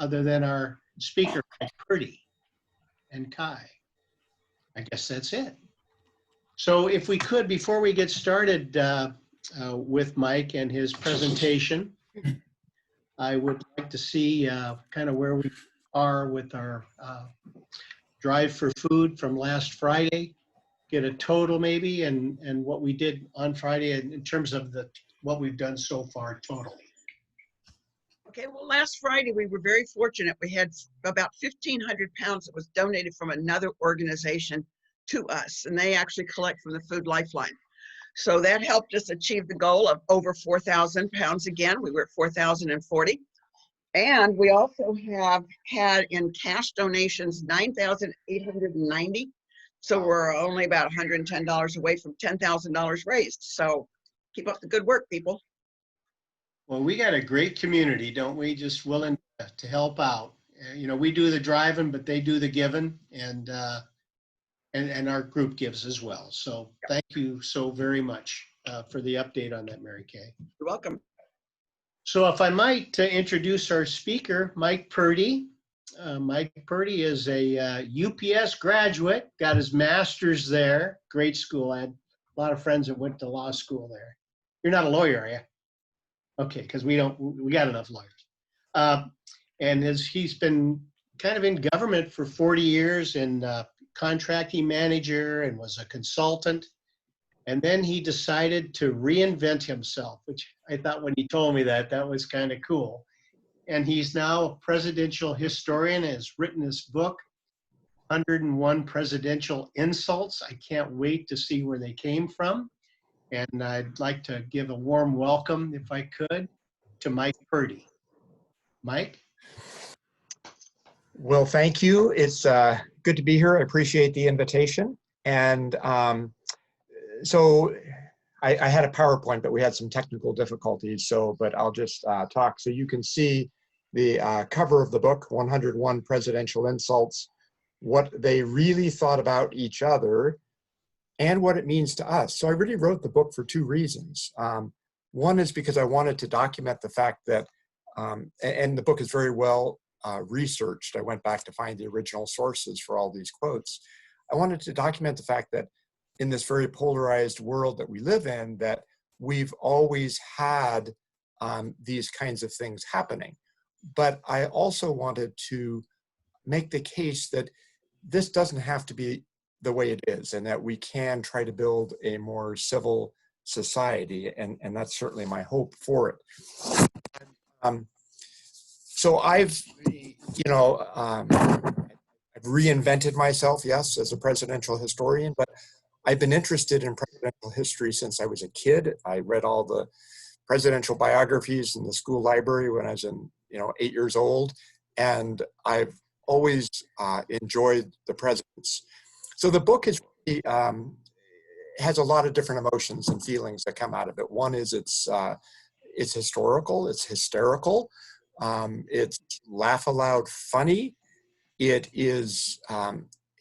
other than our speaker, Mike Purdy, and Kai. I guess that's it. So if we could, before we get started with Mike and his presentation, I would like to see kind of where we are with our drive for food from last Friday, get a total maybe, and what we did on Friday in terms of what we've done so far totally. Okay, well, last Friday we were very fortunate. We had about 1,500 pounds that was donated from another organization to us, and they actually collect from the Food Lifeline. So that helped us achieve the goal of over 4,000 pounds again. We were at 4,040. And we also have had in cash donations 9,890. So we're only about $110 away from $10,000 raised. So keep up the good work, people. Well, we got a great community, don't we? Just willing to help out. You know, we do the driving, but they do the giving, and our group gives as well. So thank you so very much for the update on that, Mary Kay. You're welcome. So if I might introduce our speaker, Mike Purdy. Mike Purdy is a UPS graduate, got his master's there, great school. I had a lot of friends that went to law school there. You're not a lawyer, are you? Okay, because we got enough lawyers. And he's been kind of in government for 40 years and contracting manager and was a consultant. And then he decided to reinvent himself, which I thought when he told me that was kind of cool. And he's now a presidential historian, has written this book, 101 Presidential Insults. I can't wait to see where they came from. And I'd like to give a warm welcome, if I could, to Mike Purdy. Mike? Well, thank you. It's good to be here. I appreciate the invitation. And so I had a PowerPoint, but we had some technical difficulties. But I'll just talk so you can see the cover of the book, 101 Presidential Insults, what they really thought about each other and what it means to us. So I really wrote the book for two reasons. One is because I wanted to document the fact that, and the book is very well researched. I went back to find the original sources for all these quotes. I wanted to document the fact that in this very polarized world that we live in, that we've always had these kinds of things happening. But I also wanted to make the case that this doesn't have to be the way it is, and that we can try to build a more civil society, and that's certainly my hope for it. So I've reinvented myself, yes, as a presidential historian, but I've been interested in presidential history since I was a kid. I read all the presidential biographies in the school library when I was 8 years old, and I've always enjoyed the presidents. So the book has a lot of different emotions and feelings that come out of it. One is it's historical, it's hysterical, it's laugh aloud funny. It is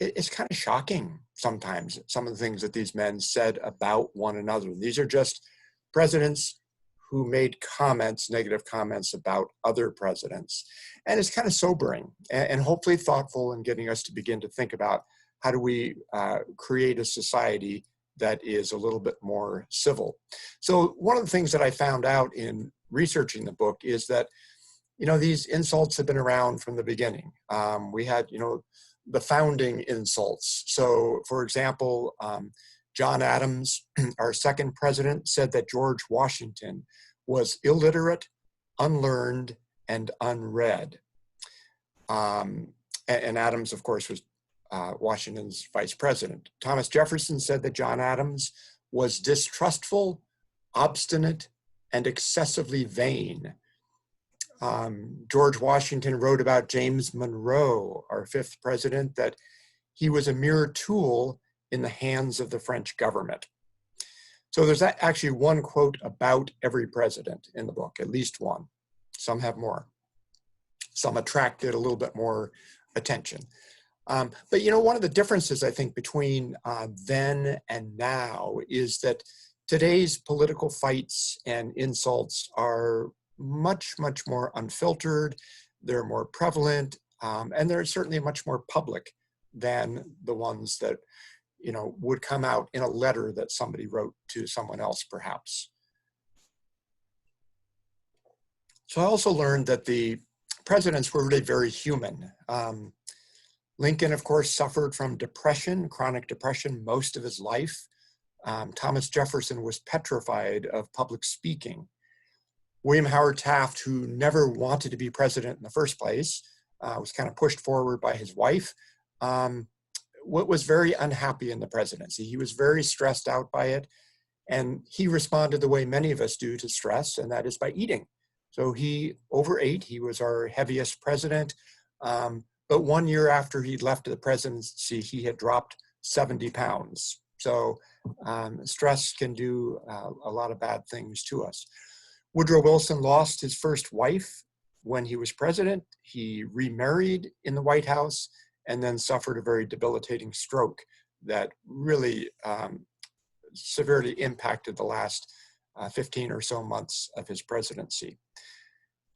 it's kind of shocking sometimes, some of the things that these men said about one another. These are just presidents who made comments, negative comments about other presidents. And it's kind of sobering and hopefully thoughtful in getting us to begin to think about how do we create a society that is a little bit more civil. So one of the things that I found out in researching the book is that, these insults have been around from the beginning. We had, the founding insults. So for example, John Adams, our second president, said that George Washington was illiterate, unlearned, and unread. And Adams, of course, was Washington's vice president. Thomas Jefferson said that John Adams was distrustful, obstinate, and excessively vain. George Washington wrote about James Monroe, our fifth president, that he was a mere tool in the hands of the French government. So there's actually one quote about every president in the book, at least one. Some have more. Some attracted a little bit more attention. But one of the differences, I think, between then and now is that today's political fights and insults are much, much more unfiltered. they're more prevalent, and they're certainly much more public than the ones that, you know, would come out in a letter that somebody wrote to someone else, perhaps. So I also learned that the presidents were really very human. Lincoln, of course, suffered from depression, chronic depression, most of his life. Thomas Jefferson was petrified of public speaking. William Howard Taft, who never wanted to be president in the first place, was kind of pushed forward by his wife, was very unhappy in the presidency. He was very stressed out by it, and he responded the way many of us do to stress, and that is by eating. So he overate. He was our heaviest president, but 1 year after he left the presidency, he had dropped 70 pounds. So stress can do a lot of bad things to us. Woodrow Wilson lost his first wife when he was president. He remarried in the White House and then suffered a very debilitating stroke that really severely impacted the last 15 or so months of his presidency.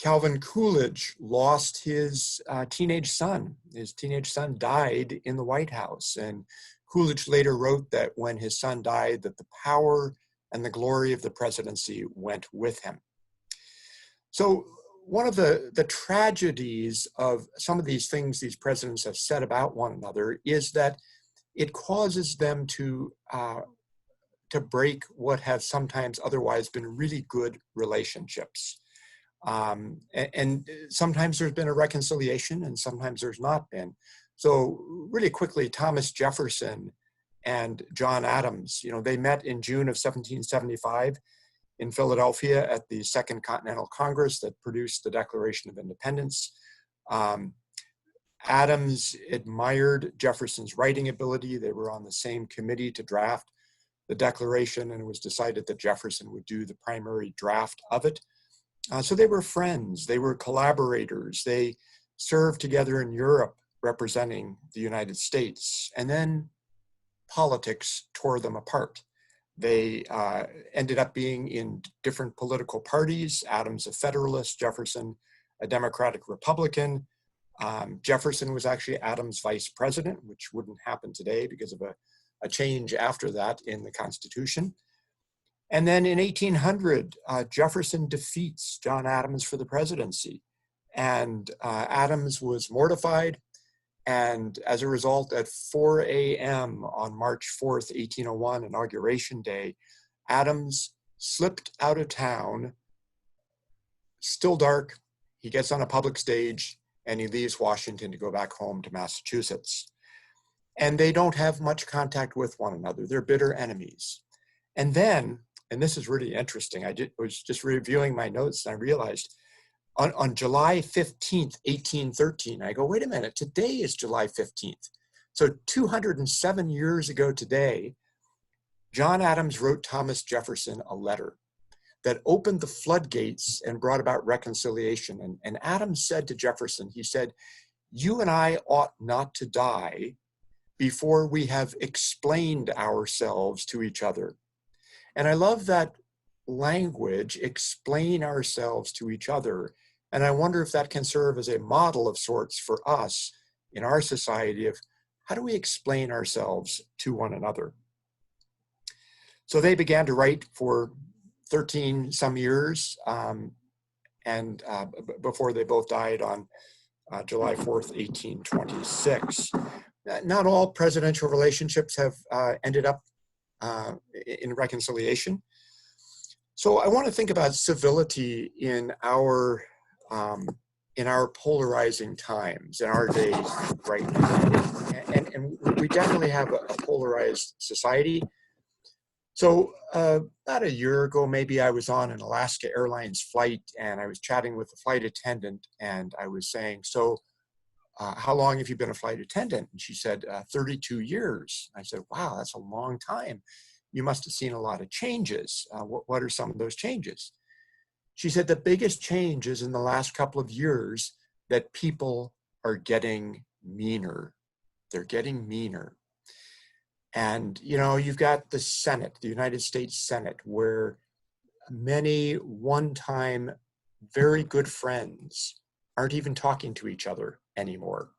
Calvin Coolidge lost his teenage son. His teenage son died in the White House, and Coolidge later wrote that when his son died, that the power and the glory of the presidency went with him. So one of the tragedies of some of these things these presidents have said about one another is that it causes them to break what have sometimes otherwise been really good relationships. And sometimes there's been a reconciliation and sometimes there's not been. So really quickly, Thomas Jefferson and John Adams, you know, they met in June of 1775 in Philadelphia at the Second Continental Congress that produced the Declaration of Independence. Adams admired Jefferson's writing ability. They were on the same committee to draft the Declaration, and it was decided that Jefferson would do the primary draft of it. So they were friends, they were collaborators, they served together in Europe representing the United States, and then politics tore them apart. They ended up being in different political parties, Adams a Federalist, Jefferson a Democratic Republican. Jefferson was actually Adams' vice president, which wouldn't happen today because of a change after that in the Constitution. And then in 1800, Jefferson defeats John Adams for the presidency. And Adams was mortified. And as a result, at 4 a.m. on March 4th, 1801, Inauguration Day, Adams slipped out of town, still dark. He gets on a public stage and he leaves Washington to go back home to Massachusetts. And they don't have much contact with one another. They're bitter enemies. And then, and this is really interesting, I was just reviewing my notes and I realized on July 15th, 1813, I go, wait a minute, today is July 15th. So 207 years ago today, John Adams wrote Thomas Jefferson a letter that opened the floodgates and brought about reconciliation. And Adams said to Jefferson, he said, you and I ought not to die before we have explained ourselves to each other. And I love that language, explain ourselves to each other. And I wonder if that can serve as a model of sorts for us in our society of how do we explain ourselves to one another? So they began to write for 13 some years and before they both died on July 4th, 1826. Not all presidential relationships have ended up in reconciliation. So I want to think about civility in our polarizing times, in our days right now. And we definitely have a polarized society. So about a year ago, maybe I was on an Alaska Airlines flight and I was chatting with the flight attendant and I was saying, so how long have you been a flight attendant? And she said, 32 years. I said, wow, that's a long time. You must have seen a lot of changes. What are some of those changes? She said, the biggest change is in the last couple of years that people are getting meaner. They're getting meaner. And, you know, you've got the Senate, the United States Senate, where many one-time very good friends aren't even talking to each other anymore.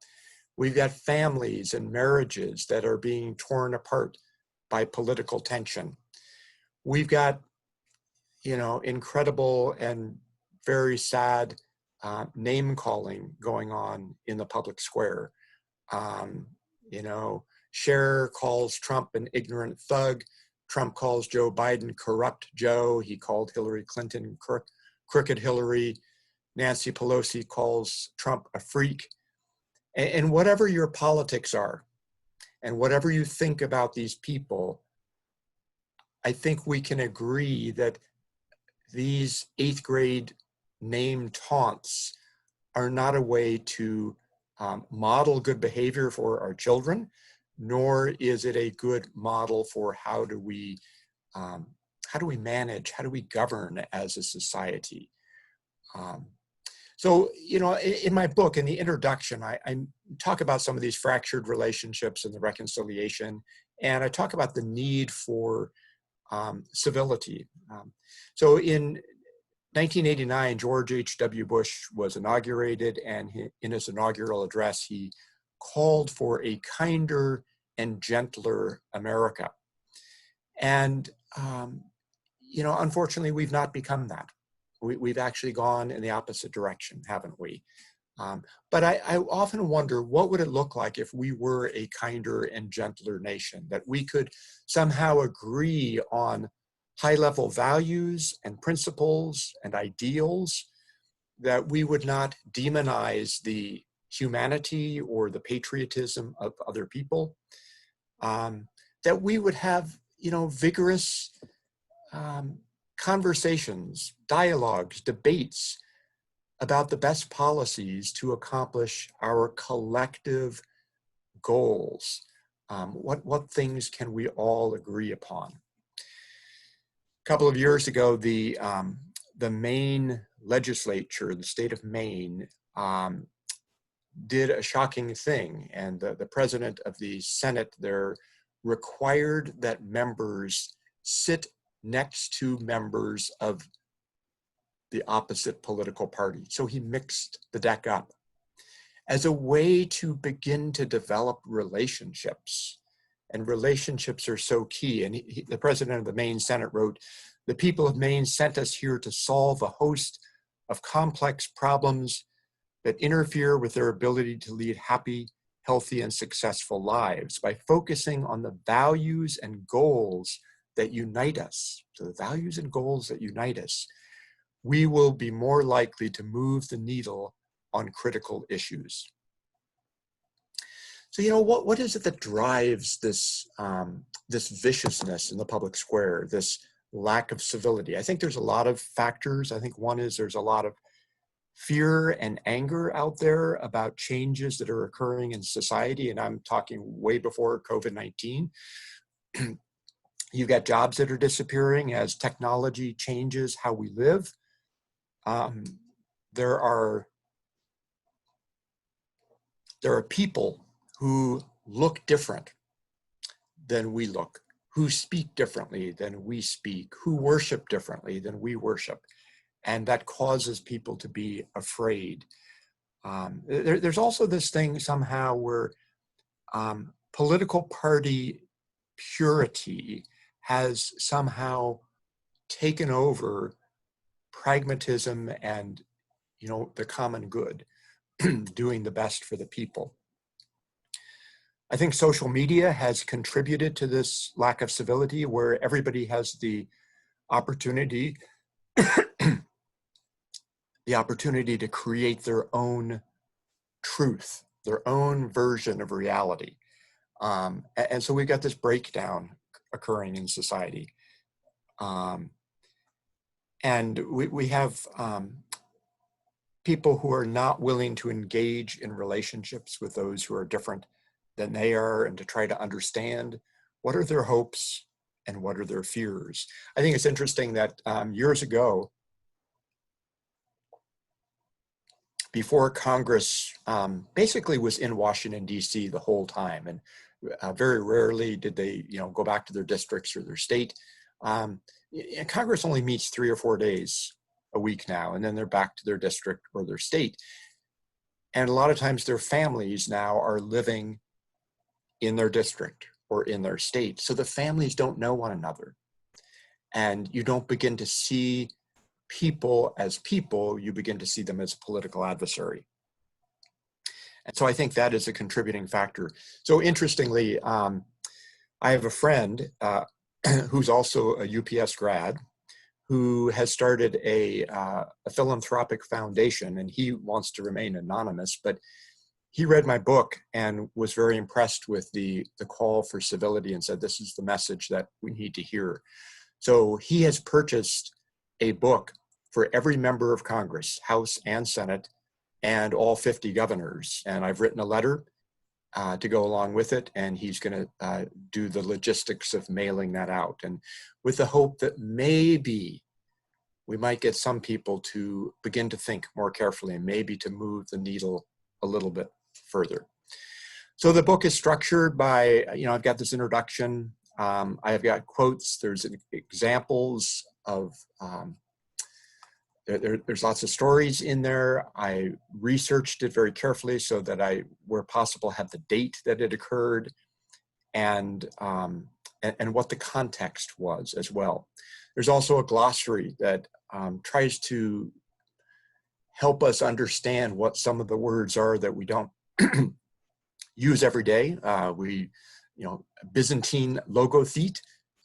We've got families and marriages that are being torn apart by political tension. We've got, incredible and very sad name calling going on in the public square. You know, Cher calls Trump an ignorant thug. Trump calls Joe Biden corrupt Joe. He called Hillary Clinton crooked Hillary. Nancy Pelosi calls Trump a freak. And whatever your politics are, and whatever you think about these people, I think we can agree that these 8th grade name taunts are not a way to model good behavior for our children, nor is it a good model for how do we manage, how do we govern as a society. So, in my book, in the introduction, I talk about some of these fractured relationships and the reconciliation, and I talk about the need for civility. So in 1989, George H.W. Bush was inaugurated, and in his inaugural address, he called for a kinder and gentler America. And, unfortunately, we've not become that. We've actually gone in the opposite direction, haven't we? But I often wonder, what would it look like if we were a kinder and gentler nation, that we could somehow agree on high-level values and principles and ideals, that we would not demonize the humanity or the patriotism of other people, that we would have, vigorous conversations, dialogues, debates about the best policies to accomplish our collective goals. What things can we all agree upon? A couple of years ago, the Maine legislature, the state of Maine, did a shocking thing, and the president of the Senate there required that members sit next to members of the opposite political party. So he mixed the deck up as a way to begin to develop relationships. And relationships are so key. And the president of the Maine Senate wrote, "The people of Maine sent us here to solve a host of complex problems that interfere with their ability to lead happy, healthy, and successful lives by focusing on the values and goals that unite us." So the values and goals that unite us, we will be more likely to move the needle on critical issues. So, what is it that drives this, this viciousness in the public square, this lack of civility? I think there's a lot of factors. I think one is there's a lot of fear and anger out there about changes that are occurring in society, and I'm talking way before COVID-19. You've got jobs that are disappearing as technology changes how we live. There are people who look different than we look, who speak differently than we speak, who worship differently than we worship. And that causes people to be afraid. There's also this thing somehow where political party purity has somehow taken over pragmatism and, the common good, doing the best for the people. I think social media has contributed to this lack of civility, where everybody has the opportunity to create their own truth, their own version of reality. And so we've got this breakdown occurring in society. And we have people who are not willing to engage in relationships with those who are different than they are, and to try to understand what are their hopes and what are their fears. I think it's interesting that years ago, before Congress basically was in Washington, D.C. the whole time, and very rarely did they, go back to their districts or their state. Congress only meets 3 or 4 days a week now, and then they're back to their district or their state. And a lot of times their families now are living in their district or in their state. So the families don't know one another. And you don't begin to see people as people, you begin to see them as a political adversary. And so I think that is a contributing factor. So interestingly, I have a friend who's also a UPS grad who has started a philanthropic foundation, and he wants to remain anonymous, but he read my book and was very impressed with the call for civility and said, this is the message that we need to hear. So he has purchased a book for every member of Congress, House and Senate, and all 50 governors. And I've written a letter to go along with it, and he's going to do the logistics of mailing that out. And with the hope that maybe we might get some people to begin to think more carefully and maybe to move the needle a little bit further. So the book is structured by, I've got this introduction. I've got quotes. There's examples of, there's lots of stories in there. I researched it very carefully so that I, where possible, have the date that it occurred and what the context was as well. There's also a glossary that tries to help us understand what some of the words are that we don't use every day. Byzantine logothete.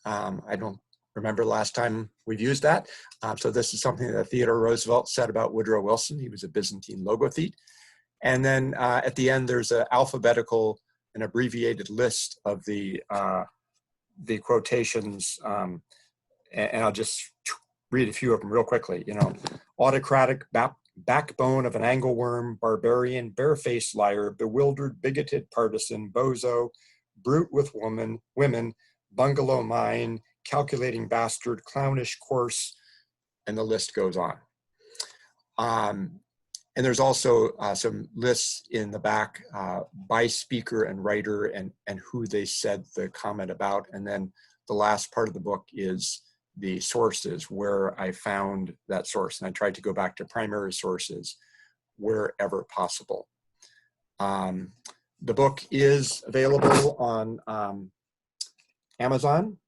I don't remember last time we've used that. So this is something that Theodore Roosevelt said about Woodrow Wilson. He was a Byzantine logothete. And then at the end, there's an alphabetical, an abbreviated list of the quotations. And I'll just read a few of them real quickly. Autocratic backbone of an angleworm, barbarian, barefaced liar, bewildered, bigoted partisan, bozo, brute with women, bungalow mine, calculating bastard, clownish coarse, and the list goes on. And there's also some lists in the back by speaker and writer and who they said the comment about. And then the last part of the book is the sources where I found that source. And I tried to go back to primary sources wherever possible. The book is available on Amazon.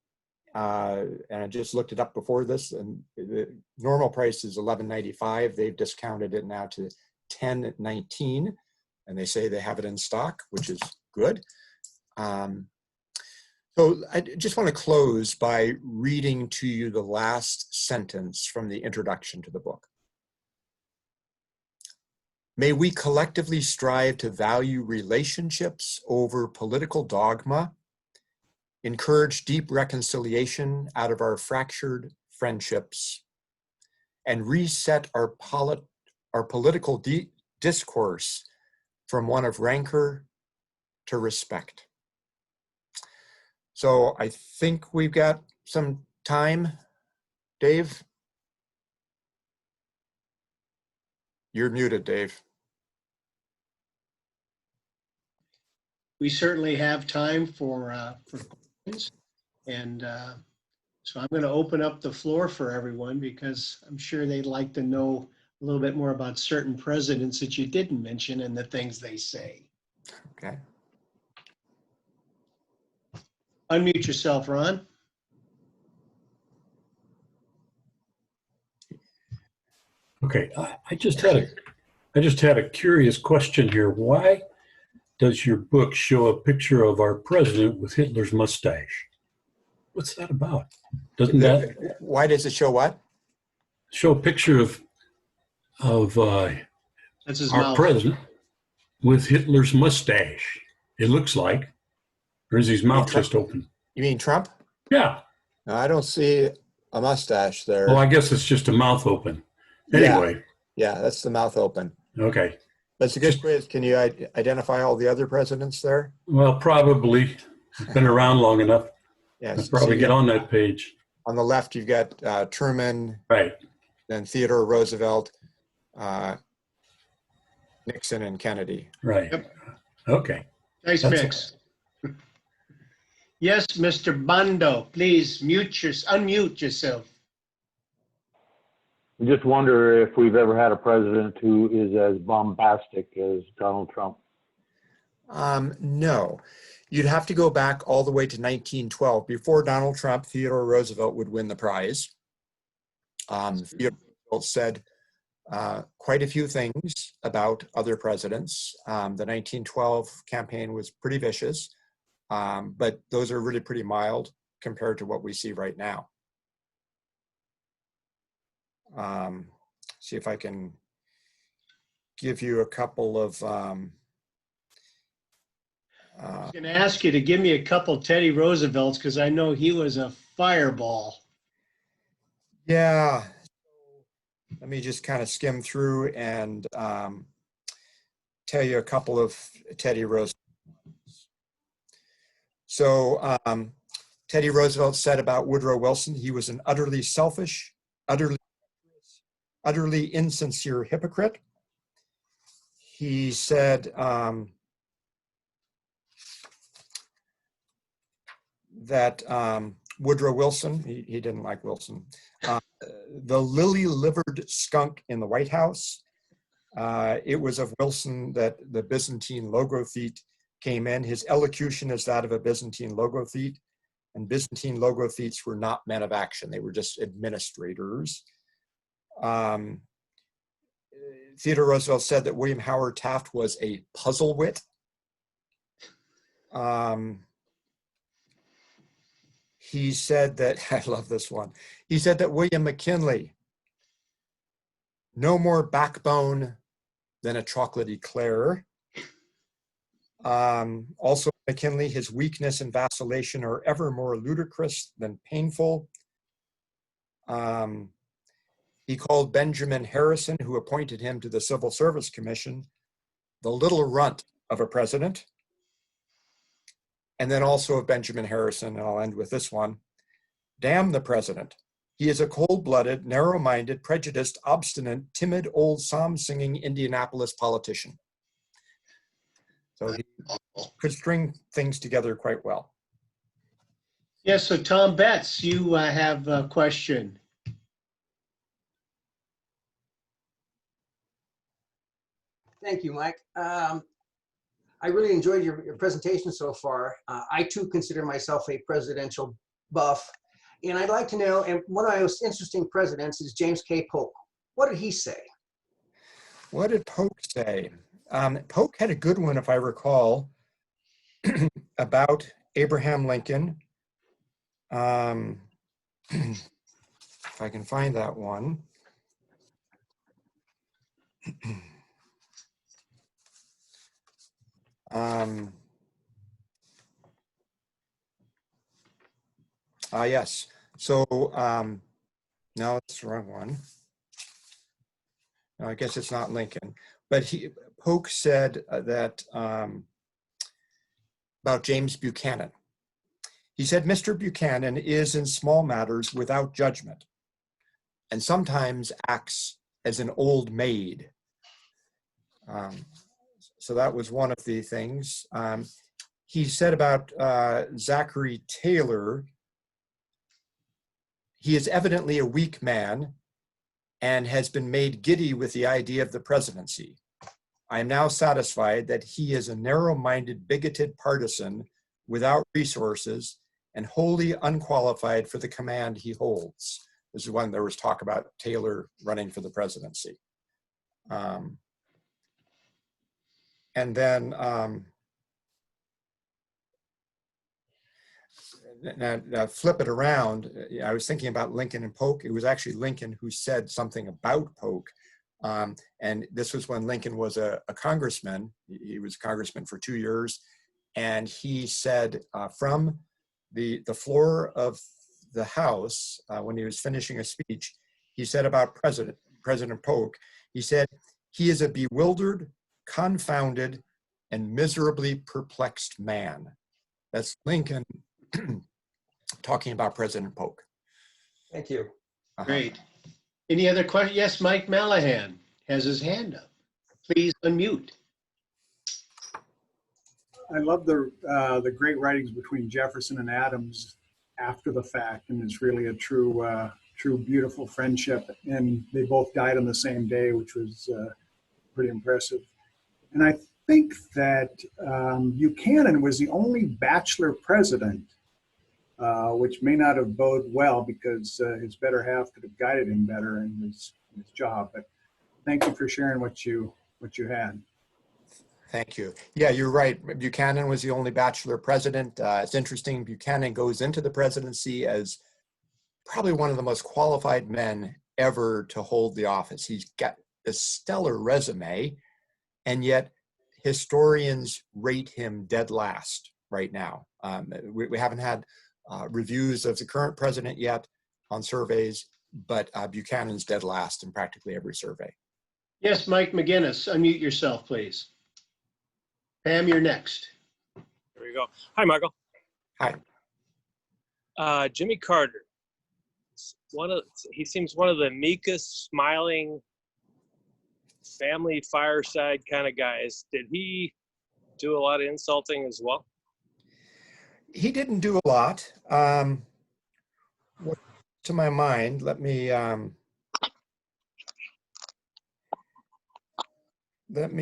And I just looked it up before this, and the normal price is $11.95. They've discounted it now to $10.19, and they say they have it in stock, which is good. So I just want to close by reading to you the last sentence from the introduction to the book. May we collectively strive to value relationships over political dogma, encourage deep reconciliation out of our fractured friendships, and reset our political discourse from one of rancor to respect. So I think we've got some time. Dave? You're muted, Dave. We certainly have time for questions. And so I'm going to open up the floor for everyone because I'm sure they'd like to know a little bit more about certain presidents that you didn't mention and the things they say. Okay. Unmute yourself, Ron. Okay, I just had a curious question here. Why does your book show a picture of our president with Hitler's mustache? What's that about? Doesn't that Why does it show what? show a picture of That's his our mouth. president with Hitler's mustache? It looks like, or is his mouth just open? You mean Trump? Yeah. No, I don't see a mustache there. Well, I guess it's just a mouth open. Anyway. Yeah, that's the mouth open. Okay. That's a good quiz. Can you identify all the other presidents there? Well, probably. It's been around long enough. Yes. I'll probably get on that page. On the left, you've got Truman, Right. then Theodore Roosevelt, Nixon, and Kennedy. Right. Yep. Okay. Nice That's fix. Yes, Mr. Bando, please unmute yourself. I just wonder if we've ever had a president who is as bombastic as Donald Trump. No. You'd have to go back all the way to 1912. Before Donald Trump, Theodore Roosevelt would win the prize. Theodore Roosevelt said quite a few things about other presidents. The 1912 campaign was pretty vicious, but those are really pretty mild compared to what we see right now. See if I can give you a couple of I was going to ask you to give me a couple Teddy Roosevelts because I know he was a fireball. yeah. Let me just kind of skim through and tell you a couple of Teddy Roosevelt. So Teddy Roosevelt said about Woodrow Wilson, he was an utterly selfish, utterly insincere hypocrite. He said that Woodrow Wilson, he didn't like Wilson, the lily-livered skunk in the White House. It was of Wilson that the Byzantine logothete came in. His elocution is that of a Byzantine logothete, and Byzantine logothetes were not men of action. They were just administrators. Theodore Roosevelt said that William Howard Taft was a puzzle wit. He said that, I love this one, he said that William McKinley, no more backbone than a chocolate eclair. Also, McKinley, his weakness and vacillation are ever more ludicrous than painful. He called Benjamin Harrison, who appointed him to the Civil Service Commission, the little runt of a president. And then also of Benjamin Harrison, and I'll end with this one. Damn the president. He is a cold-blooded, narrow-minded, prejudiced, obstinate, timid, old psalm-singing Indianapolis politician. So he could string things together quite well. Yes, so Tom Betts, you have a question. Thank you, Mike. I really enjoyed your presentation so far. I too consider myself a presidential buff, and I'd like to know, and one of my most interesting presidents is James K. Polk. What did he say? What did Polk say? Polk had a good one, if I recall, about Abraham Lincoln. If I can find that one. Yes. So, no, it's the wrong one. No, I guess it's not Lincoln. But Polk said that about James Buchanan. He said, Mr. Buchanan is in small matters without judgment and sometimes acts as an old maid. So that was one of the things. He said about Zachary Taylor, he is evidently a weak man and has been made giddy with the idea of the presidency. I am now satisfied that he is a narrow-minded, bigoted partisan without resources and wholly unqualified for the command he holds. This is when there was talk about Taylor running for the presidency. And then now flip it around. I was thinking about Lincoln and Polk. It was actually Lincoln who said something about Polk. And this was when Lincoln was a congressman. He was a congressman for 2 years. And he said from the floor of the House, when he was finishing a speech, he said about President Polk, he said, he is a bewildered, confounded, and miserably perplexed man. That's Lincoln talking about President Polk. Thank you. Great. Any other questions? Yes, Mike Malahan has his hand up. Please unmute. I love the great writings between Jefferson and Adams after the fact, and it's really a true true beautiful friendship. And they both died on the same day, which was pretty impressive. And I think that Buchanan was the only bachelor president, which may not have boded well because his better half could have guided him better in his job. But thank you for sharing what you had. Thank you. Yeah, you're right. Buchanan was the only bachelor president. It's interesting, Buchanan goes into the presidency as probably one of the most qualified men ever to hold the office. He's got a stellar resume, and yet historians rate him dead last right now. We haven't had reviews of the current president yet on surveys, but Buchanan's dead last in practically every survey. Yes, Mike McGinnis, unmute yourself, please. Pam, you're next. There we go. Hi, Michael. Hi. Jimmy Carter. He seems one of the meekest, smiling, family fireside kind of guys. Did he do a lot of insulting as well? He didn't do a lot. To my mind, let me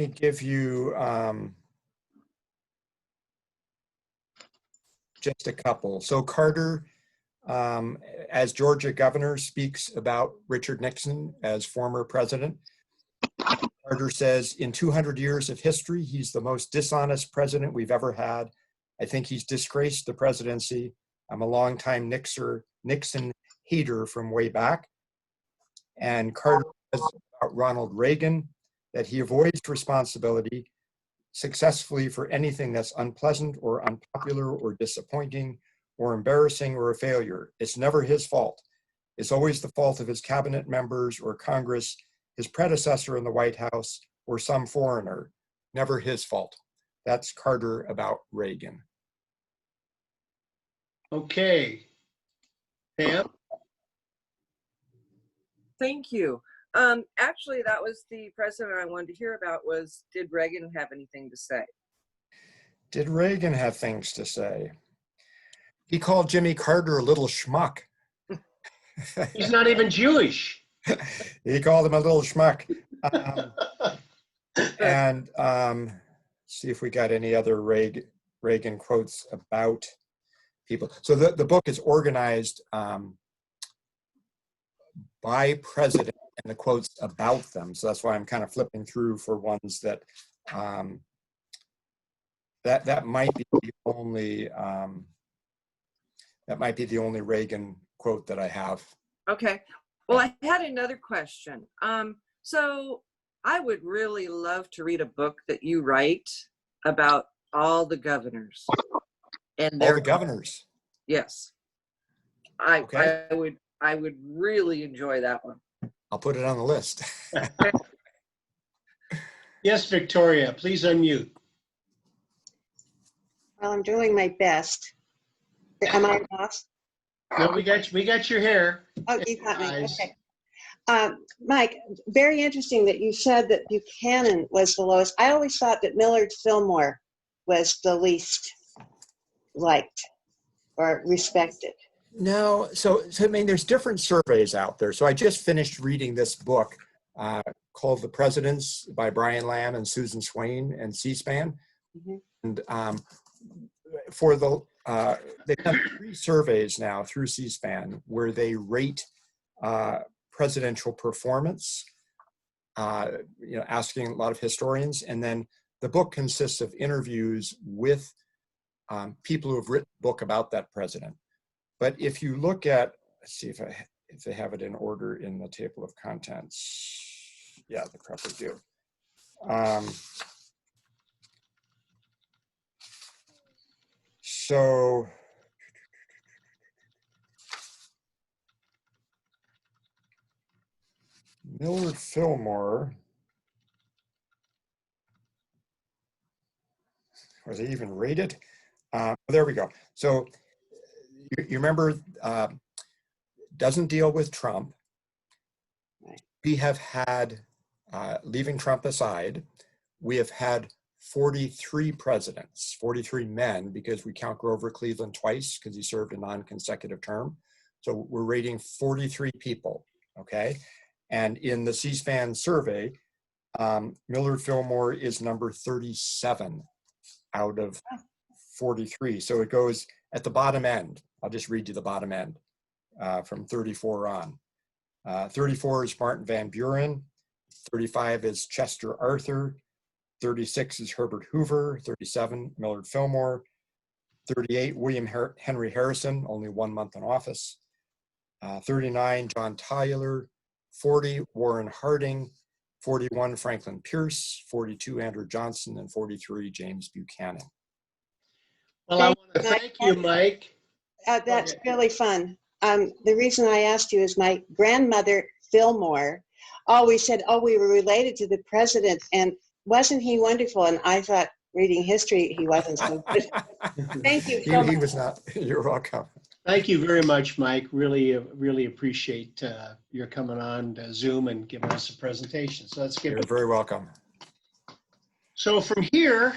give you just a couple. So Carter, as Georgia governor, speaks about Richard Nixon as former president. Carter says, in 200 years of history, he's the most dishonest president we've ever had. I think he's disgraced the presidency. I'm a longtime Nixon hater from way back. And Carter says about Ronald Reagan that he avoids responsibility successfully for anything that's unpleasant or unpopular or disappointing or embarrassing or a failure. It's never his fault. It's always the fault of his cabinet members or Congress, his predecessor in the White House, or some foreigner. Never his fault. That's Carter about Reagan. Okay. Pam? Thank you. Actually, that was the president I wanted to hear about was, did Reagan have anything to say? Did Reagan have things to say? He called Jimmy Carter a little schmuck. He's not even Jewish. He called him a little schmuck. See if we got any other Reagan quotes about people. So the book is organized by president and the quotes about them. So that's why I'm kind of flipping through for ones that that might be the only Reagan quote that I have. Okay. Well, I had another question. So I would really love to read a book that you write about all the governors and All the governors. Yes. Okay. I would really enjoy that one. I'll put it on the list. Yes, Victoria, please unmute. Well, I'm doing my best. Am I lost? No, we got your hair. Oh, you got me. Eyes. Okay. Mike, very interesting that you said that Buchanan was the lowest. I always thought that Millard Fillmore was the least liked or respected. No, so I mean, there's different surveys out there. So I just finished reading this book called The Presidents by Brian Lamb and Susan Swain and C-SPAN. Mm-hmm. And for the, they've done 3 surveys now through C-SPAN where they rate presidential performance, asking a lot of historians. And then the book consists of interviews with people who have written a book about that president. But if you look at, let's see if they have it in order in the table of contents. Yeah, they probably do. So Millard Fillmore, was he even rated? There we go. So you remember, doesn't deal with Trump. Right. We have had, leaving Trump aside, we have had 43 presidents, 43 men, because we count Grover Cleveland twice because he served a non-consecutive term. So we're rating 43 people, okay? And in the C-SPAN survey, Millard Fillmore is number 37 out of 43. So it goes at the bottom end. I'll just read you the bottom end from 34 on. 34 is Martin Van Buren. 35 is Chester Arthur. 36 is Herbert Hoover. 37, Millard Fillmore. 38, William Henry Harrison, only 1 month in office. 39, John Tyler. 40, Warren Harding. 41, Franklin Pierce. 42, Andrew Johnson. And 43, James Buchanan. Well, I want to thank you, Mike. That's really fun. The reason I asked you is my grandmother, Fillmore, always said, oh, we were related to the president. And wasn't he wonderful? And I thought, reading history, he wasn't so good. Thank you so He much. was not. You're welcome. Thank you very much, Mike. Really, really appreciate your coming on Zoom and giving us a presentation. So let's get. You're very welcome. So from here,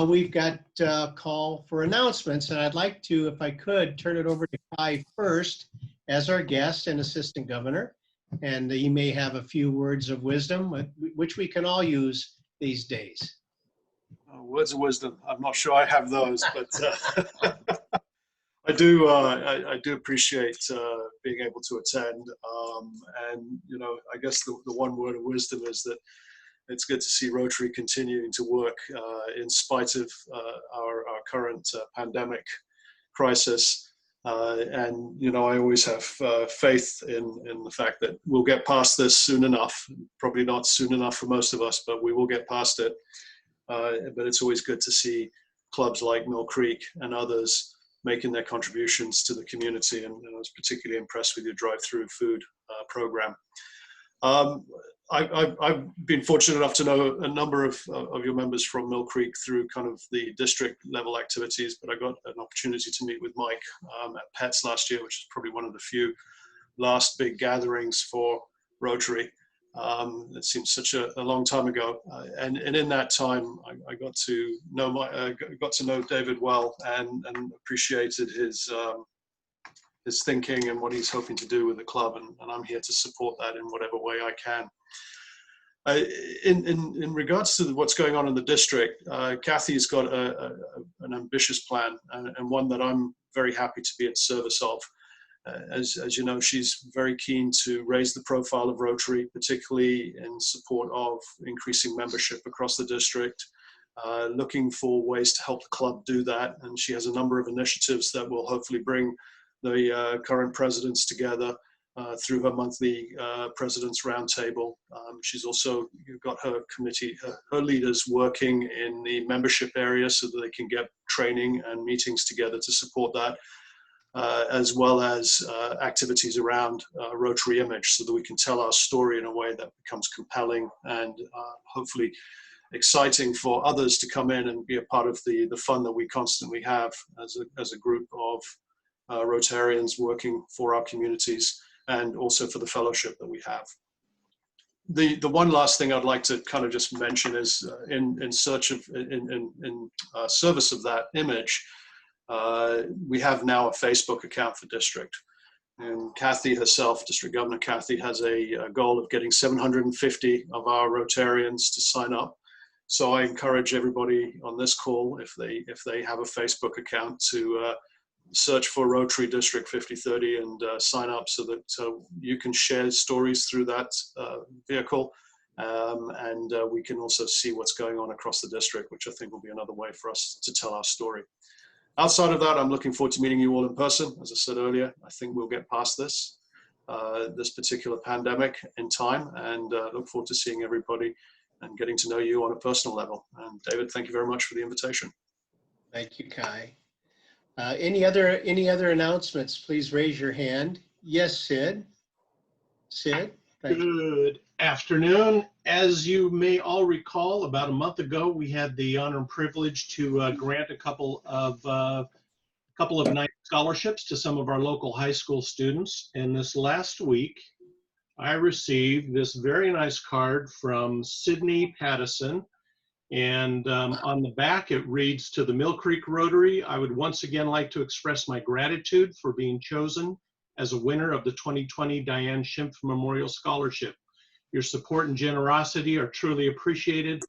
we've got a call for announcements, and I'd like to, if I could, turn it over to Kai first as our guest and assistant governor. And he may have a few words of wisdom, which we can all use these days. Words of wisdom. I'm not sure I have those, but I do appreciate being able to attend. And, you know, I guess the one word of wisdom is that it's good to see Rotary continuing to work in spite of our current pandemic crisis. And, you know, I always have faith in the fact that we'll get past this soon enough. Probably not soon enough for most of us, but we will get past it. But it's always good to see clubs like Mill Creek and others making their contributions to the community. And I was particularly impressed with your drive-through food program. I've been fortunate enough to know a number of your members from Mill Creek through kind of the district level activities, but I got an opportunity to meet with Mike at PETS last year, which is probably one of the few last big gatherings for Rotary. It seems such a long time ago, and in that time, I got to know David well and appreciated his thinking and what he's hoping to do with the club, and I'm here to support that in whatever way I can. In regards to what's going on in the district, Kathy's got an ambitious plan and one that I'm very happy to be in service of. As you know, she's very keen to raise the profile of Rotary, particularly in support of increasing membership across the district, looking for ways to help the club do that. And she has a number of initiatives that will hopefully bring the current presidents together through her monthly President's Roundtable. She's also got her committee, her leaders working in the membership area so that they can get training and meetings together to support that. As well as activities around Rotary image so that we can tell our story in a way that becomes compelling and hopefully exciting for others to come in and be a part of the fun that we constantly have as a group of Rotarians working for our communities and also for the fellowship that we have. The one last thing I'd like to kind of just mention is in service of that image, we have now a Facebook account for district, and Kathy herself, District Governor Kathy, has a goal of getting 750 of our Rotarians to sign up. So I encourage everybody on this call, if they have a Facebook account, to search for Rotary District 5030 and sign up so that you can share stories through that vehicle, and we can also see what's going on across the district, which I think will be another way for us to tell our story. Outside of that, I'm looking forward to meeting you all in person. As I said earlier, I think we'll get past this particular pandemic in time, and look forward to seeing everybody and getting to know you on a personal level. And David, thank you very much for the invitation. Thank you, Kai. Any other announcements? Please raise your hand. Yes, Sid. Sid. Good afternoon. As you may all recall, about a month ago, we had the honor and privilege to grant a couple of night scholarships to some of our local high school students. And this last week, I received this very nice card from Sydney Pattison. And on the back, it reads, "To the Mill Creek Rotary, I would once again like to express my gratitude for being chosen as a winner of the 2020 Diane Schimpf Memorial Scholarship. Your support and generosity are truly appreciated.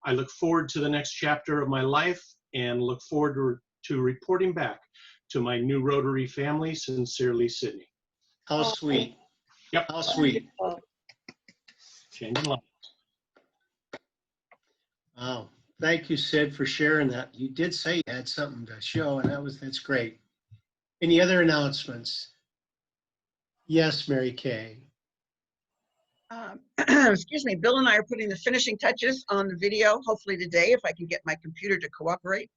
I look forward to the next chapter of my life and look forward to reporting back to my new Rotary family. Sincerely, Sydney. How sweet. Yep. How sweet. Changing lives. Wow. Thank you, Sid, for sharing that. You did say you had something to show, and that's great. Any other announcements? Yes, Mary Kay. Excuse me, Bill and I are putting the finishing touches on the video, hopefully today, if I can get my computer to cooperate.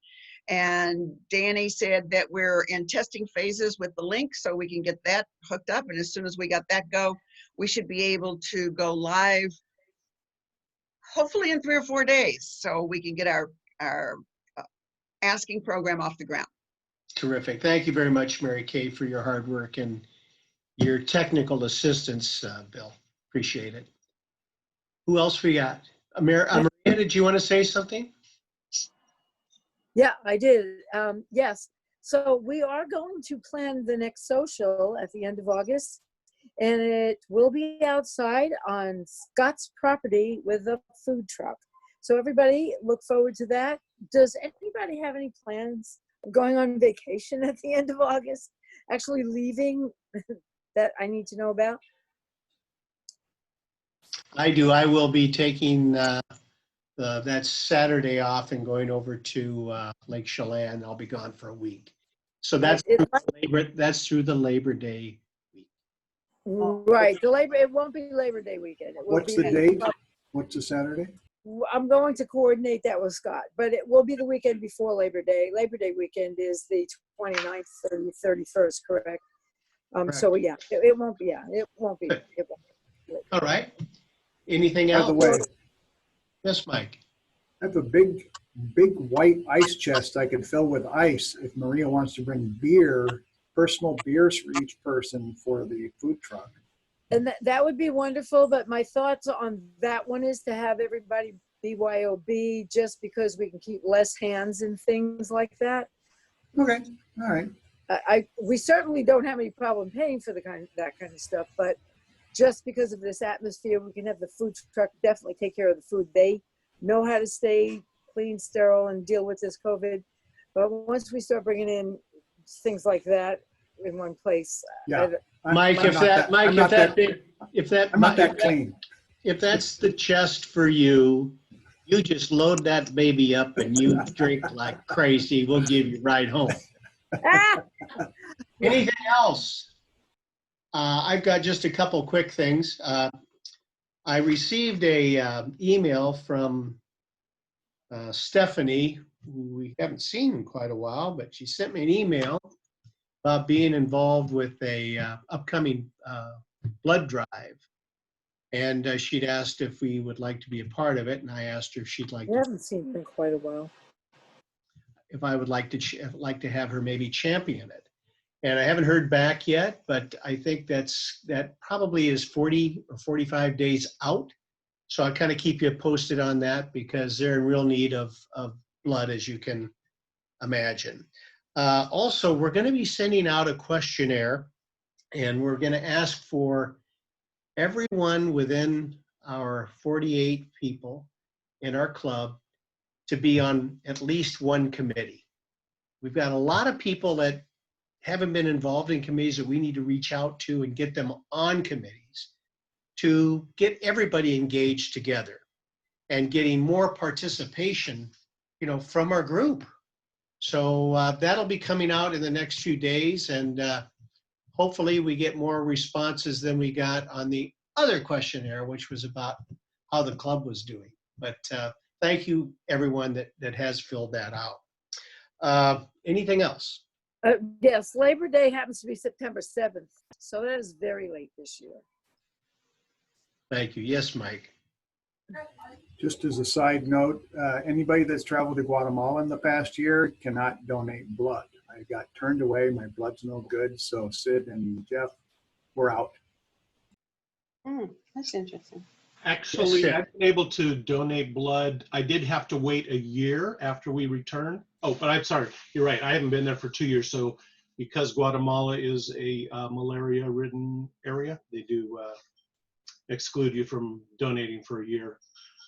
And Danny said that we're in testing phases with the link, so we can get that hooked up. And as soon as we got that go, we should be able to go live, hopefully in 3 or 4 days, so we can get our asking program off the ground. Terrific. Thank you very much, Mary Kay, for your hard work and your technical assistance, Bill. Appreciate it. Who else we got? Maria, did you want to say something? Yeah, I did. Yes. So we are going to plan the next social at the end of August, and it will be outside on Scott's property with a food truck. So everybody look forward to that. Does anybody have any plans of going on vacation at the end of August? Actually leaving that I need to know about? I do. I will be taking that Saturday off and going over to Lake Chelan. I'll be gone for a week. So that's through the Labor Day week. Right. It won't be Labor Day weekend. It will What's be the date? What's the Saturday? I'm going to coordinate that with Scott, but it will be the weekend before Labor Day. Labor Day weekend is the 29th, 30th, 31st, correct? So yeah, it won't be, it won't be. All right. Anything else? By the way, yes, Mike. I have a big white ice chest I could fill with ice if Maria wants to bring beer, personal beers for each person for the food truck. And that would be wonderful, but my thoughts on that one is to have everybody BYOB just because we can keep less hands and things like that. Okay, all right. We certainly don't have any problem paying for that kind of stuff, but just because of this atmosphere, we can have the food truck definitely take care of the food. They know how to stay clean, sterile, and deal with this COVID. But once we start bringing in things like that in one place, yeah. Mike, if that's the chest for you, you just load that baby up and you drink like crazy. We'll give you a ride home. Anything else? I've got just a couple quick things. I received a email from Stephanie, who we haven't seen in quite a while, but she sent me an email about being involved with a upcoming blood drive. And she'd asked if we would like to be a part of it. And I asked her if she'd like I haven't seen it in quite a while. If I would like to have her maybe champion it. And I haven't heard back yet, but I think that probably is 40 or 45 days out. So I'll kind of keep you posted on that because they're in real need of blood, as you can imagine. Also, we're going to be sending out a questionnaire, and we're going to ask for everyone within our 48 people in our club to be on at least one committee. We've got a lot of people that haven't been involved in committees that we need to reach out to and get them on committees to get everybody engaged together and getting more participation, from our group. So that'll be coming out in the next few days, and hopefully we get more responses than we got on the other questionnaire, which was about how the club was doing. But thank you, everyone that has filled that out. Anything else? Yes, Labor Day happens to be September 7th, so that is very late this year. Thank you. Yes, Mike. Just as a side note, anybody that's traveled to Guatemala in the past year cannot donate blood. I got turned away. My blood's no good. So Sid and Jeff, we're out. That's interesting. Actually, Yes, I've been able to donate blood. I did have to wait a year after we returned. Oh, but I'm sorry. You're right. I haven't been there for 2 years. So because Guatemala is a malaria-ridden area, they do exclude you from donating for a year.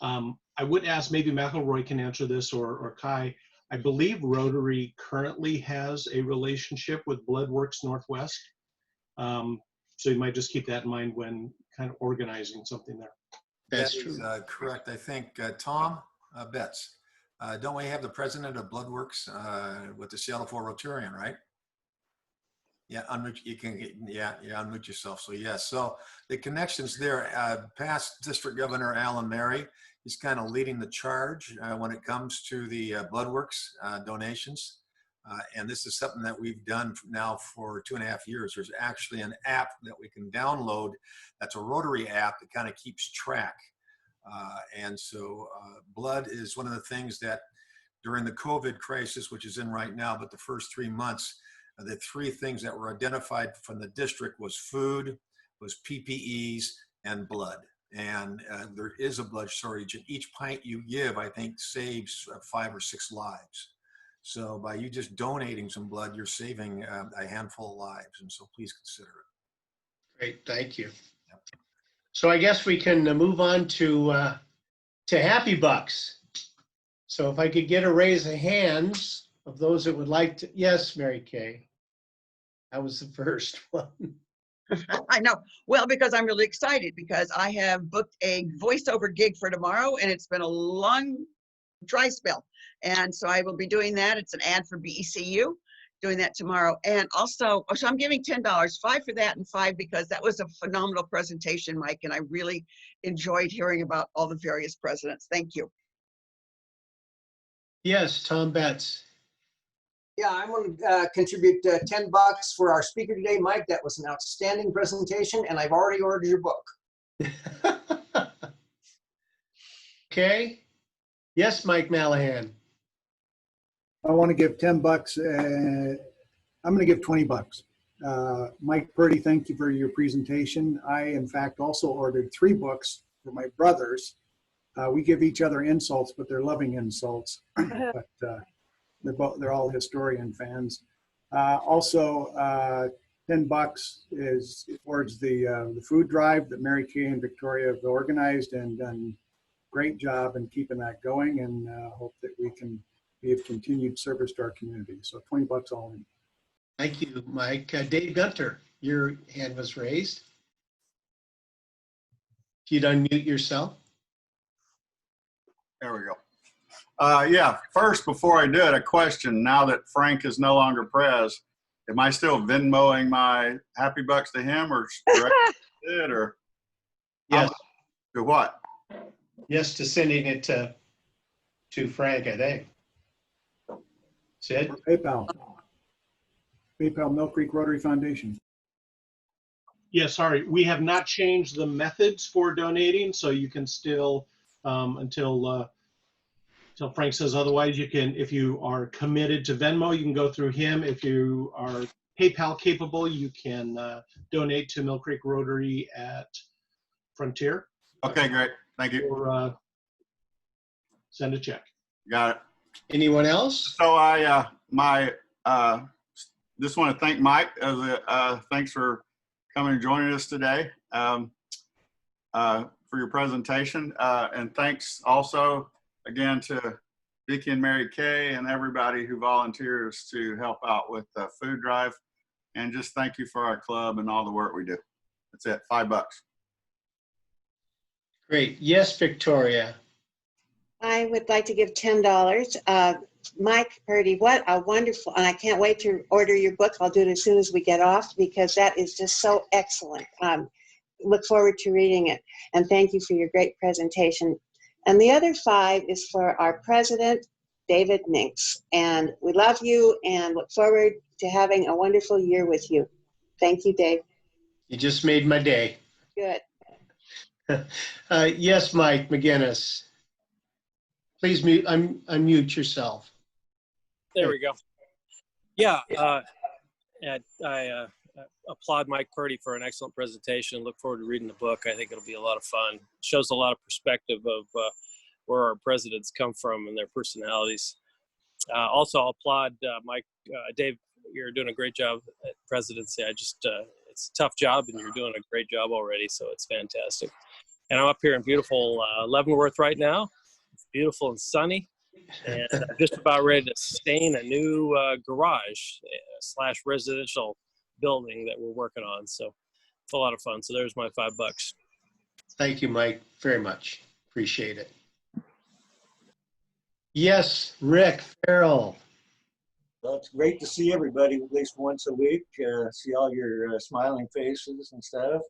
I would ask, maybe McElroy can answer this, or Kai. I believe Rotary currently has a relationship with Bloodworks Northwest. So you might just keep that in mind when kind of organizing something there. That's That is true. correct. I think Tom Betts. Don't we have the president of Bloodworks with the Seattle 4 Rotarian, right? Yeah, unmute, you can get, yeah, unmute yourself. So yes, so the connections there, past District Governor Alan Mary, he's kind of leading the charge when it comes to the Bloodworks donations. And this is something that we've done now for 2.5 years. There's actually an app that we can download. That's a Rotary app that kind of keeps track. And so blood is one of the things that during the COVID crisis, which is in right now, but the first 3 months, the 3 things that were identified from the district was food, was PPEs, and blood. And there is a blood shortage. And each pint you give, I think, saves 5 or 6 lives. So by you just donating some blood, you're saving a handful of lives. And so please consider it. Great, thank you. Yep. So I guess we can move on to Happy Bucks. So if I could get a raise of hands of those that would like to, yes, Mary Kay. That was the first one. I know. Well, because I'm really excited because I have booked a voiceover gig for tomorrow and it's been a long dry spell. And so I will be doing that. It's an ad for BECU, doing that tomorrow. And also, so I'm giving $10, $5 for that and $5 because that was a phenomenal presentation, Mike. And I really enjoyed hearing about all the various presidents. Thank you. Yes, Tom Betts. Yeah, I'm going to contribute $10 for our speaker today, Mike. That was an outstanding presentation, and I've already ordered your book. Okay. Yes, Mike Mallahan. I want to give $10. I'm going to give $20. Mike Purdy, thank you for your presentation. I, in fact, also ordered 3 books for my brothers. We give each other insults, but they're loving insults. But they're all historian fans. Also, $10 is towards the food drive that Mary Kay and Victoria have organized and done a great job in keeping that going, and hope that we can be of continued service to our community. So $20 all in. Thank you, Mike. Dave Gunter, your hand was raised. If you'd unmute yourself. There we go. Yeah, first, before I do it, a question. Now that Frank is no longer pres, am I still Venmoing my Happy Bucks to him or it or? Yes. To what? Yes, to sending it to Frank, I think. Sid? PayPal. PayPal, Mill Creek Rotary Foundation. Yeah, sorry, we have not changed the methods for donating, so you can still, until Frank says otherwise, you can, if you are committed to Venmo, you can go through him. If you are PayPal capable, you can donate to Mill Creek Rotary at Frontier. Okay, great. Thank you. Or send a check. Got it. Anyone else? So I just want to thank Mike. Thanks for coming and joining us today for your presentation. And thanks also again to Vicki and Mary Kay and everybody who volunteers to help out with the food drive. And just thank you for our club and all the work we do. That's it, $5. Great. Yes, Victoria. I would like to give $10. Mike Purdy, what a wonderful, and I can't wait to order your book. I'll do it as soon as we get off because that is just so excellent. Look forward to reading it. And thank you for your great presentation. And the other $5 is for our president, David Minks. And we love you and look forward to having a wonderful year with you. Thank you, Dave. You just made my day. Good. Yes, Mike McGinnis. Please unmute yourself. There we go. Yeah, and I applaud Mike Purdy for an excellent presentation. Look forward to reading the book. I think it'll be a lot of fun. Shows a lot of perspective of where our presidents come from and their personalities. Also, I'll applaud Dave you're doing a great job at presidency. I just, it's a tough job, and you're doing a great job already, so it's fantastic. And I'm up here in beautiful Leavenworth right now. It's beautiful and sunny, and I'm just about ready to stain a new garage / residential building that we're working on. So it's a lot of fun. So there's my $5. Thank you, Mike, very much. Appreciate it. Yes, Rick Farrell. Well, it's great to see everybody at least once a week, see all your smiling faces and stuff.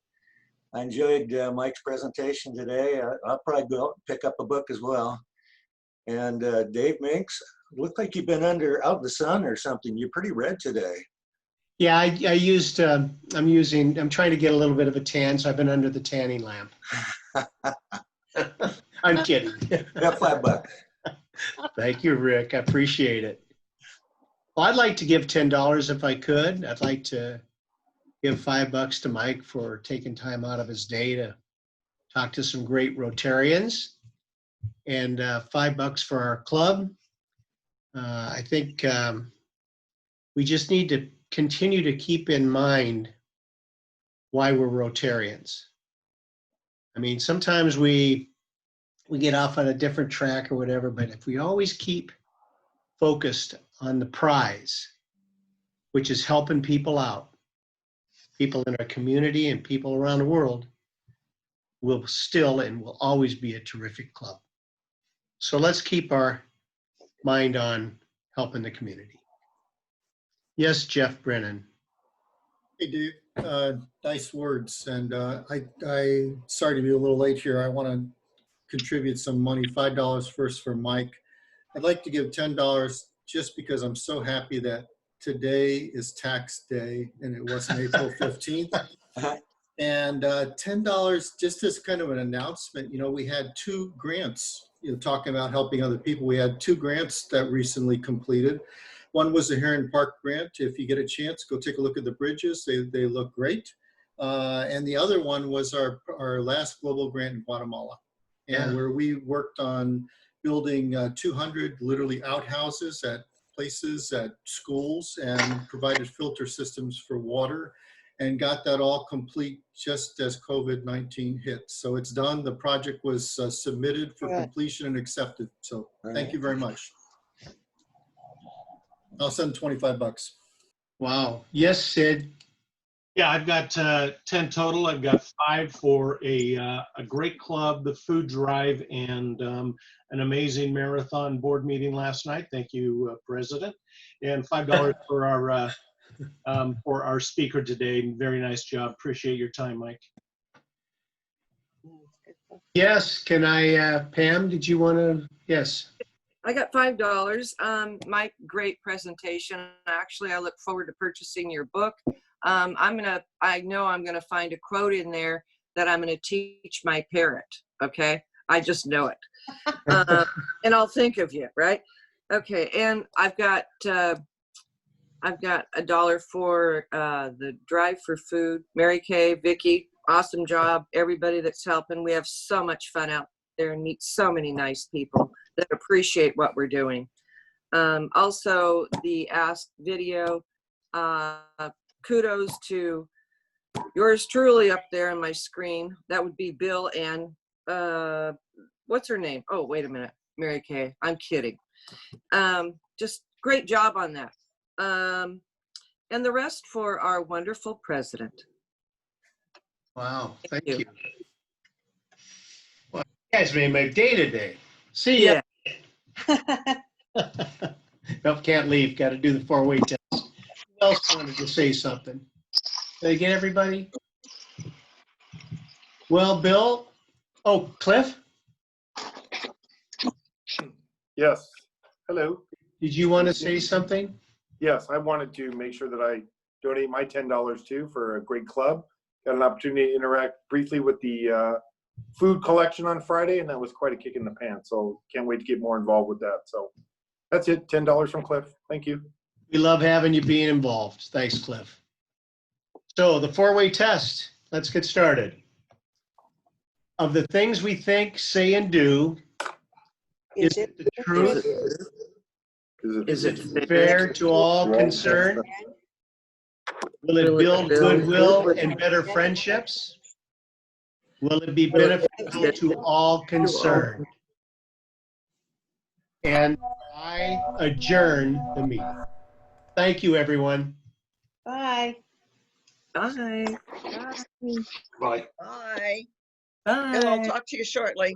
I enjoyed Mike's presentation today. I'll probably go out and pick up a book as well. And Dave Minks, looked like you've been out in the sun or something. You're pretty red today. Yeah, I'm trying to get a little bit of a tan, so I've been under the tanning lamp. I'm kidding. Got $5. Thank you, Rick. I appreciate it. Well, I'd like to give $10 if I could. I'd like to give $5 to Mike for taking time out of his day to talk to some great Rotarians, and $5 for our club. I think we just need to continue to keep in mind why we're Rotarians. I mean, sometimes we get off on a different track or whatever, but if we always keep focused on the prize, which is helping people out, people in our community and people around the world, will still and will always be a terrific club. So let's keep our mind on helping the community. Yes, Jeff Brennan. Hey, Dave. Nice words. And I sorry to be a little late here. I want to contribute some money, $5 first for Mike. I'd like to give $10 just because I'm so happy that today is tax day and it wasn't April 15th. And $10 just as kind of an announcement. You know, we had 2 grants, you know, talking about helping other people. We had 2 grants that recently completed. One was the Heron Park grant. If you get a chance, go take a look at the bridges. They look great. And the other one was our last global grant in Guatemala, and where we worked on building 200 literally outhouses at places, at schools, and provided filter systems for water, and got that all complete just as COVID-19 hit. So it's done. The project was submitted for completion and accepted. So thank you very much. I'll send $25. Wow. Yes, Sid. Yeah, I've got 10 total. I've got 5 for a great club, the food drive, and an amazing marathon board meeting last night. Thank you, President. And $5 for our speaker today. Very nice job. Appreciate your time, Mike. Yes, can I, Pam, did you want to? Yes. I got $5. Mike, great presentation. Actually, I look forward to purchasing your book. I know I'm gonna find a quote in there that I'm gonna teach my parrot. Okay, I just know it, and I'll think of you, right? Okay, and I've got $1 for the Drive for Food. Mary Kay, Vicky, awesome job. Everybody that's helping. We have so much fun out there and meet so many nice people that appreciate what we're doing. Also, the Ask video. Kudos to yours truly up there on my screen. That would be Bill and what's her name? Oh, wait a minute. Mary Kay. I'm kidding. Just great job on that. And the rest for our wonderful president. Wow. Thank you. Well, you guys made my day today. See ya. Nope, can't leave. Got to do the 4-way test. Who else wanted to say something? Did I get everybody? Well, Bill. Oh, Cliff? Yes. Hello. Did you want to say something? Yes, I wanted to make sure that I donate my $10 too for a great club. Got an opportunity to interact briefly with the food collection on Friday, and that was quite a kick in the pants. So can't wait to get more involved with that. So that's it. $10 from Cliff. Thank you. We love having you being involved. Thanks, Cliff. So the 4-way test. Let's get started. Of the things we think, say, and do, is it the truth? Is it fair to all concerned? Will it build goodwill and better friendships? Will it be beneficial to all concerned? And I adjourn the meeting. Thank you, everyone. Bye. Bye. Bye. Bye. Bye. And I'll talk to you shortly.